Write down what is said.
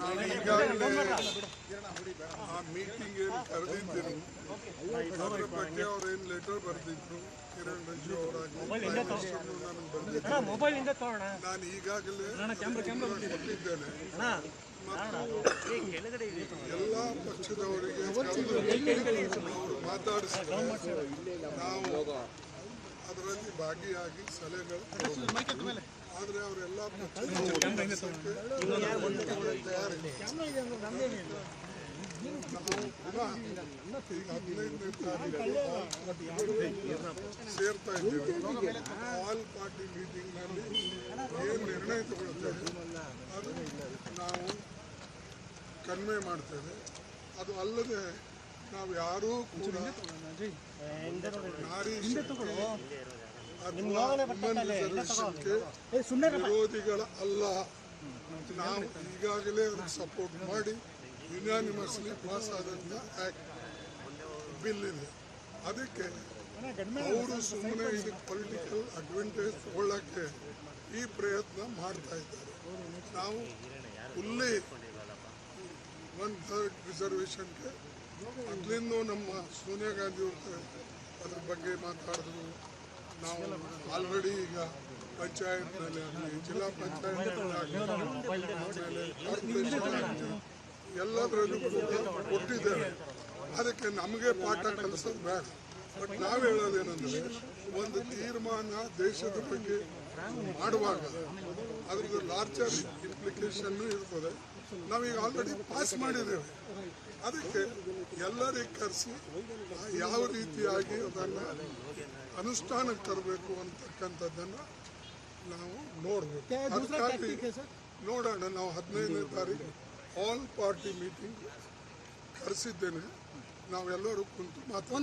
ನಾನು ಈಗಾಗಲೇ ಆ ಮೀಟಿಂಗ್ ಏನು ಕರೆದಿದ್ದೀನಿ ಅದರ ಬಗ್ಗೆ ಅವ್ರೇನು ಲೆಟರ್ ಬರೆದಿದ್ರು ಕಿರಣ್ ರಿಜಿಜು ಅವರಾಗಲಿ ನನಗೆ ಬಂದಿದ್ದು ನಾನು ಈಗಾಗಲೇ ಕೊಟ್ಟಿದ್ದೇನೆ ಮತ್ತು ಎಲ್ಲ ಪಕ್ಷದವರಿಗೆ ಅವರು ಮಾತಾಡಿಸಿದ್ದಾರೆ. ನಾವು ಅದರಲ್ಲಿ ಭಾಗಿಯಾಗಿ ಸಲಹೆಗಳು ಆದರೆ ಅವರೆಲ್ಲ ತಯಾರಿ ಈಗ 15ನೇ ತಾರೀಕು ಸೇರ್ತಾ ಇದ್ದೇವೆ. ಆಲ್ ಪಾರ್ಟಿ ಮೀಟಿಂಗ್ನಲ್ಲಿ ಏನು ನಿರ್ಣಯ ತಗೊಳ್ತೇವೆ ಅದು ನಾವು ಕನ್ವೆ ಮಾಡ್ತೇವೆ. ಅದು ಅಲ್ಲದೆ ನಾವು ಯಾರೂ ಕೂಡ ನಾರಿ ವಿರೋಧಿಗಳ ಅಲ್ಲ. ನಾವು ಈಗಾಗಲೇ ಅದಕ್ಕೆ ಸಪೋರ್ಟ್ ಮಾಡಿ ಯುನಾನಿಮಸ್ಲಿ ಪಾಸ್ ಆದಂಥ ಆ್ಯಕ್ಟ್ ಬಿಲ್ ಇದೆ. ಅದಕ್ಕೆ ಅವರು ಸುಮ್ಮನೆ ಇದಕ್ಕೆ ಪೊಲಿಟಿಕಲ್ ಅಡ್ವಾಂಟೇಜ್ ತಗೊಳ್ಳೋಕ್ಕೆ ಈ ಪ್ರಯತ್ನ ಮಾಡ್ತಾ ಇದ್ದಾರೆ. ನಾವು ಫುಲ್ಲಿ 1/3 ರಿಸರ್ವೇಷನ್ಗೆ ಮೊದಲಿಂದ ನಮ್ಮ ಸೋನಿಯಾ ಗಾಂಧಿ ಅವರು ಅದ್ರ ಬಗ್ಗೆ ಮಾತಾಡಿದ್ರು. ನಾವು ಆಲ್ರೆಡಿ ಈಗ ಪಂಚಾಯತ್ನಲ್ಲಿ ಆಗಲಿ ಜಿಲ್ಲಾ ಪಂಚಾಯತ್ನಲ್ಲಿ ಆಮೇಲೆ ಕಾರ್ಪೊರೇಷನ್ ಆಗಲಿ ಎಲ್ಲದರಲ್ಲೂ ಕೂಡ ಕೊಟ್ಟಿದ್ದೇವೆ. ಅದಕ್ಕೆ ನಮಗೆ ಪಾಠ ಕಲಿಸೋದು ಬೇಡ. ಬಟ್ ನಾವು ಹೇಳೋದೇನೆಂದರೆ ಒಂದು ತೀರ್ಮಾನ ದೇಶದ ಬಗ್ಗೆ ಮಾಡುವಾಗ ಅದ್ರದ್ದು ಲಾರ್ಜರ್ ಇಂಪ್ಲಿಕೇಶನ್ನು ಇರ್ತದೆ. ನಾವೀಗ ಆಲ್ರೆಡಿ ಪಾಸ್ ಮಾಡಿದ್ದೇವೆ. ಅದಕ್ಕೆ ಎಲ್ಲರಿಗೆ ಕರೆಸಿ ಯಾವ ರೀತಿಯಾಗಿ ಅದನ್ನು ಅನುಷ್ಠಾನಕ್ಕೆ ತರಬೇಕು ಅಂತಕ್ಕಂಥದ್ದನ್ನು ನಾವು ನೋಡಬೇಕು. ಅದಕ್ಕಾಗಿ ನೋಡೋಣ. ನಾವು 15ನೇ ತಾರೀಕು ಆಲ್ ಪಾರ್ಟಿ ಮೀಟಿಂಗ್ ಕರೆಸಿದ್ದೇನೆ. ನಾವೆಲ್ಲರೂ ಕುಂತು ಮಾತಾಡೋಣ.